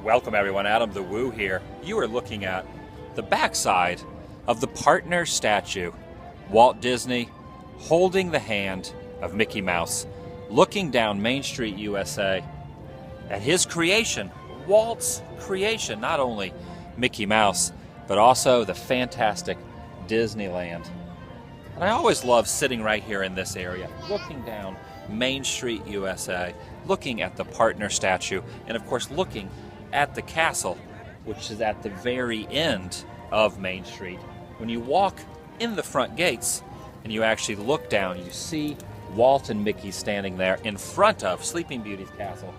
Welcome everyone, Adam the Woo here. You are looking at the backside of the partner statue. Walt Disney holding the hand of Mickey Mouse, looking down Main Street, USA at his creation, Walt's creation, not only Mickey Mouse, but also the fantastic Disneyland. And I always love sitting right here in this area, looking down Main Street, USA, looking at the partner statue, and of course looking at the castle, which is at the very end of Main Street. When you walk in the front gates and you actually look down, you see Walt and Mickey standing there in front of Sleeping Beauty's castle,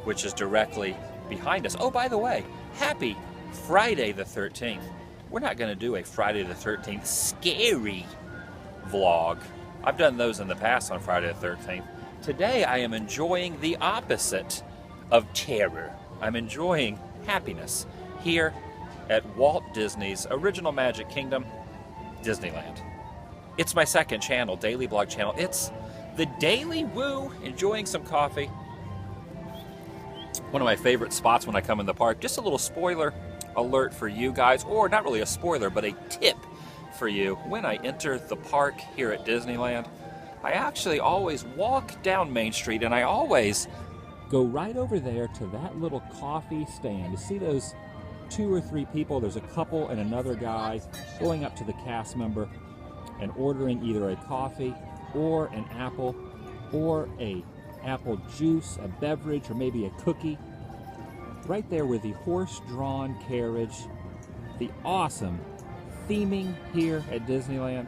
which is directly behind us. Oh, by the way, happy Friday the 13th. We're not going to do a Friday the 13th scary vlog. I've done those in the past on Friday the 13th. Today I am enjoying the opposite of terror. I'm enjoying happiness here at Walt Disney's original Magic Kingdom, Disneyland. It's my second channel, daily blog channel. It's The Daily Woo, enjoying some coffee. One of my favorite spots when I come in the park. Just a little spoiler alert for you guys, or not really a spoiler, but a tip for you. When I enter the park here at Disneyland, I actually always walk down Main Street and I always go right over there to that little coffee stand. You see those 2 or 3 people? There's a couple and another guy going up to the cast member and ordering either a coffee or an apple or a apple juice, a beverage, or maybe a cookie. Right there with the horse-drawn carriage, the awesome theming here at Disneyland.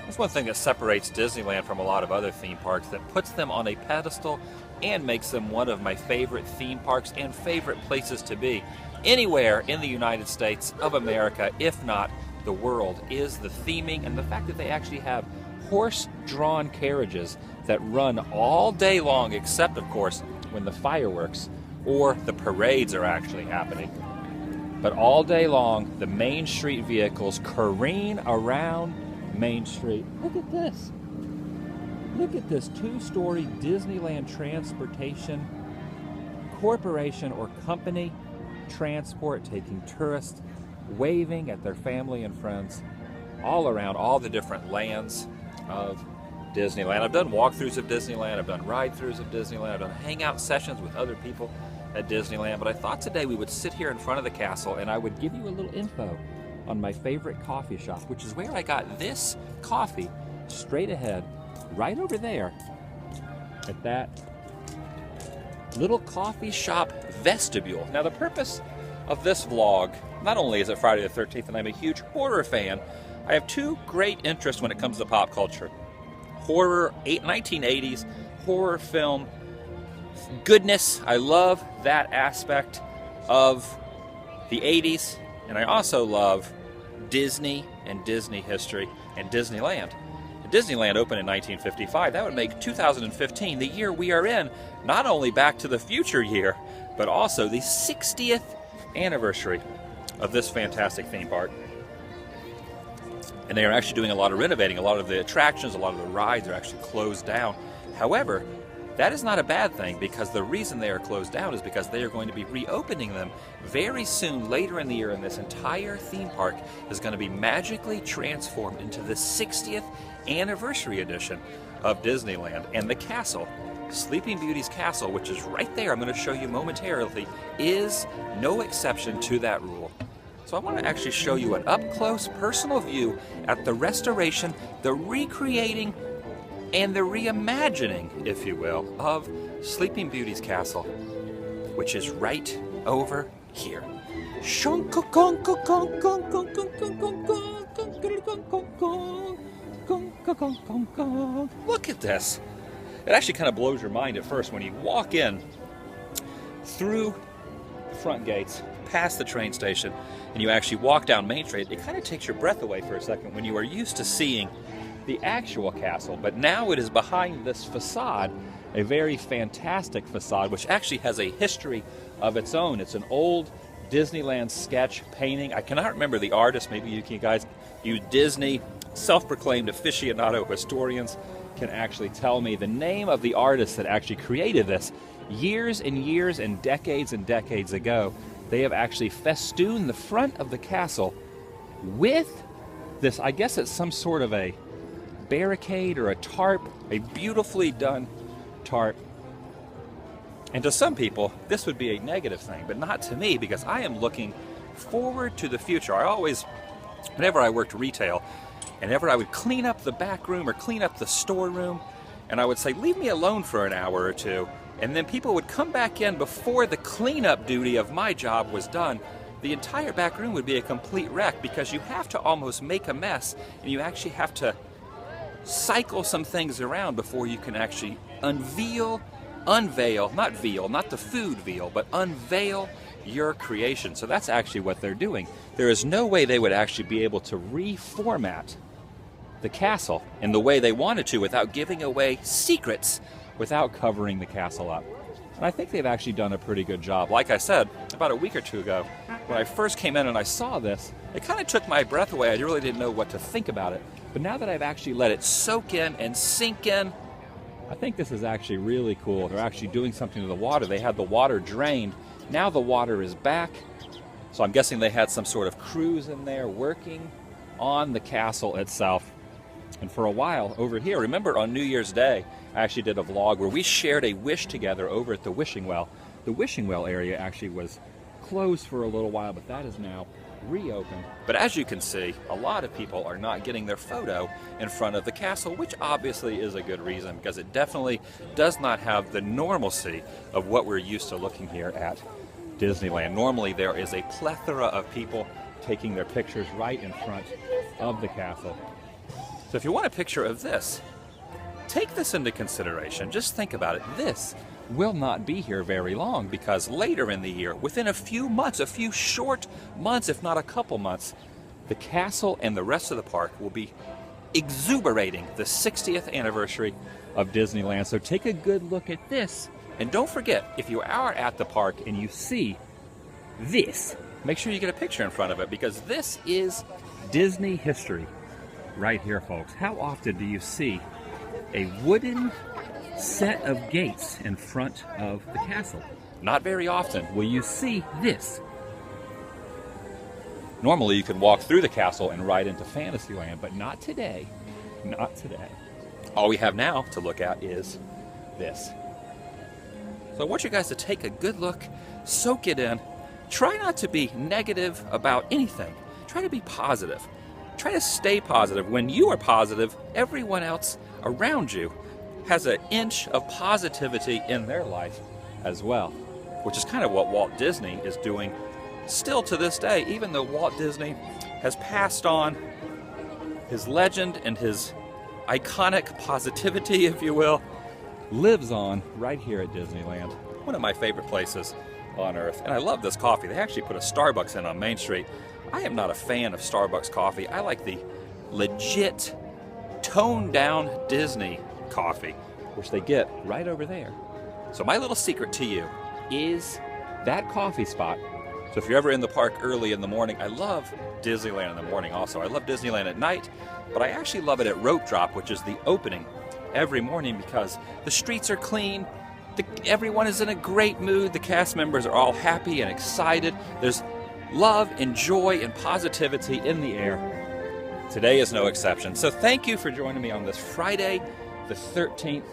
That's one thing that separates Disneyland from a lot of other theme parks, that puts them on a pedestal and makes them one of my favorite theme parks and favorite places to be anywhere in the United States of America, if not the world, is the theming and the fact that they actually have horse-drawn carriages that run all day long, except of course when the fireworks or the parades are actually happening. But all day long, the Main Street vehicles careen around Main Street. Look at this. Look at this 2-story Disneyland Transportation Corporation or company transport, taking tourists, waving at their family and friends all around all the different lands of Disneyland. I've done walkthroughs of Disneyland, I've done ride-throughs of Disneyland, I've done hangout sessions with other people at Disneyland, but I thought today we would sit here in front of the castle and I would give you a little info on my favorite coffee shop, which is where I got this coffee straight ahead, right over there at that little coffee shop vestibule. Now the purpose of this vlog, not only is it Friday the 13th and I'm a huge horror fan, I have 2 great interests when it comes to pop culture. Horror, 1980s horror film goodness. I love that aspect of the 80s, and I also love Disney and Disney history and Disneyland. Disneyland opened in 1955. That would make 2015, the year we are in, not only Back to the Future year, but also the 60th anniversary of this fantastic theme park. And they are actually doing a lot of renovating. A lot of the attractions, a lot of the rides are actually closed down. However, that is not a bad thing, because the reason they are closed down is because they are going to be reopening them very soon, later in the year, and this entire theme park is going to be magically transformed into the 60th anniversary edition of Disneyland. And the castle, Sleeping Beauty's castle, which is right there, I'm going to show you momentarily, is no exception to that rule. So I want to actually show you an up-close personal view at the restoration, the recreating, and the reimagining, if you will, of Sleeping Beauty's castle, which is right over here. Look at this. It actually kind of blows your mind at first when you walk in through the front gates, past the train station, and you actually walk down Main Street. It kind of takes your breath away for a second when you are used to seeing the actual castle, but now it is behind this facade, a very fantastic facade, which actually has a history of its own. It's an old Disneyland sketch painting. I cannot remember the artist. Maybe you guys, you Disney self-proclaimed aficionado historians can actually tell me the name of the artist that actually created this years and years and decades ago, they have actually festooned the front of the castle with this, I guess it's some sort of a barricade or a tarp, a beautifully done tarp. And to some people, this would be a negative thing, but not to me, because I am looking forward to the future. I always, whenever I worked retail, and whenever I would clean up the back room or clean up the storeroom, and I would say, leave me alone for an hour or two, and then people would come back in before the cleanup duty of my job was done, the entire back room would be a complete wreck, because you have to almost make a mess, and you actually have to cycle some things around before you can actually unveil, not the food veal, but unveil your creation. So that's actually what they're doing. There is no way they would actually be able to reformat the castle in the way they wanted to without giving away secrets, without covering the castle up. And I think they've actually done a pretty good job. Like I said, about a week or two ago, when I first came in and I saw this, it kind of took my breath away. I really didn't know what to think about it. But now that I've actually let it soak in and sink in, I think this is actually really cool. They're actually doing something to the water. They had the water drained. Now the water is back. So I'm guessing they had some sort of crews in there working on the castle itself. And for a while over here, remember on New Year's Day, I actually did a vlog where we shared a wish together over at the wishing well. The wishing well area actually was closed for a little while, but that is now reopened. But as you can see, a lot of people are not getting their photo in front of the castle, which obviously is a good reason, because it definitely does not have the normalcy of what we're used to looking here at Disneyland. Normally there is a plethora of people taking their pictures right in front of the castle. So if you want a picture of this, take this into consideration. Just think about it. This will not be here very long, because later in the year, within a few months, a few short months, if not a couple months, the castle and the rest of the park will be exuberating the 60th anniversary of Disneyland. So take a good look at this. And don't forget, if you are at the park and you see this, make sure you get a picture in front of it, because this is Disney history right here, folks. How often do you see a wooden set of gates in front of the castle? Not very often will you see this. Normally you can walk through the castle and ride into Fantasyland, but not today. Not today. All we have now to look at is this. So I want you guys to take a good look, soak it in. Try not to be negative about anything. Try to be positive. Try to stay positive. When you are positive, everyone else around you has an inch of positivity in their life as well, which is kind of what Walt Disney is doing still to this day. Even though Walt Disney has passed on his legend and his iconic positivity, if you will, lives on right here at Disneyland. One of my favorite places on earth. And I love this coffee. They actually put a Starbucks in on Main Street. I am not a fan of Starbucks coffee. I like the legit, toned down Disney coffee, which they get right over there. So my little secret to you is that coffee spot. So if you're ever in the park early in the morning, I love Disneyland in the morning also. I love Disneyland at night, but I actually love it at Rope Drop, which is the opening every morning, because the streets are clean, everyone is in a great mood, the cast members are all happy and excited. There's love and joy and positivity in the air. Today is no exception. So thank you for joining me on this Friday the 13th.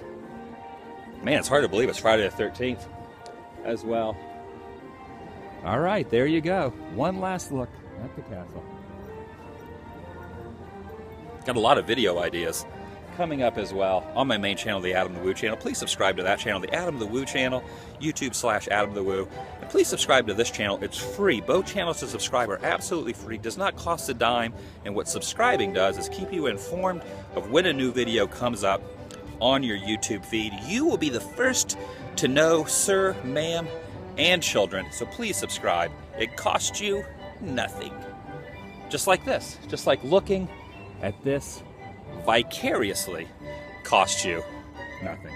Man, it's hard to believe it's Friday the 13th as well. All right, there you go. One last look at the castle. Got a lot of video ideas coming up as well on my main channel, the Adam the Woo channel. Please subscribe to that channel, the Adam the Woo channel, YouTube/Adam the Woo. And please subscribe to this channel. It's free. Both channels to subscribe are absolutely free. Does not cost a dime. And what subscribing does is keep you informed of when a new video comes up on your YouTube feed. You will be the first to know, sir, ma'am, and children. So please subscribe. It costs you nothing. Just like this. Just like looking at this vicariously costs you nothing.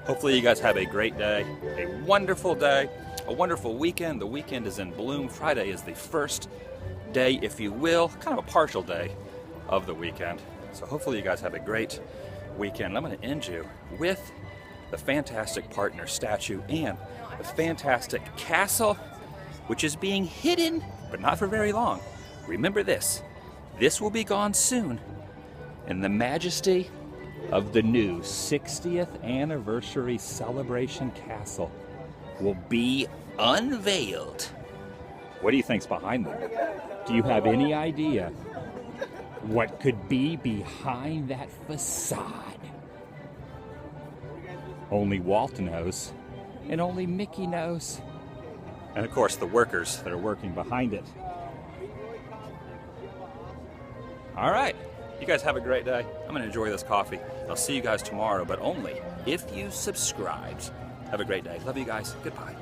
Hopefully you guys have a great day, a wonderful weekend. The weekend is in bloom. Friday is the first day, if you will, kind of a partial day of the weekend. So hopefully you guys have a great weekend. I'm going to end you with the fantastic partner statue and the fantastic castle, which is being hidden, but not for very long. Remember this will be gone soon, and the majesty of the new 60th anniversary celebration castle will be unveiled. What do you think's behind them? Do you have any idea what could be behind that facade? Only Walt knows, and only Mickey knows. And of course, the workers that are working behind it. All right, you guys have a great day. I'm gonna enjoy this coffee. I'll see you guys tomorrow, but only if you subscribed. Have a great day. Love you guys. Goodbye.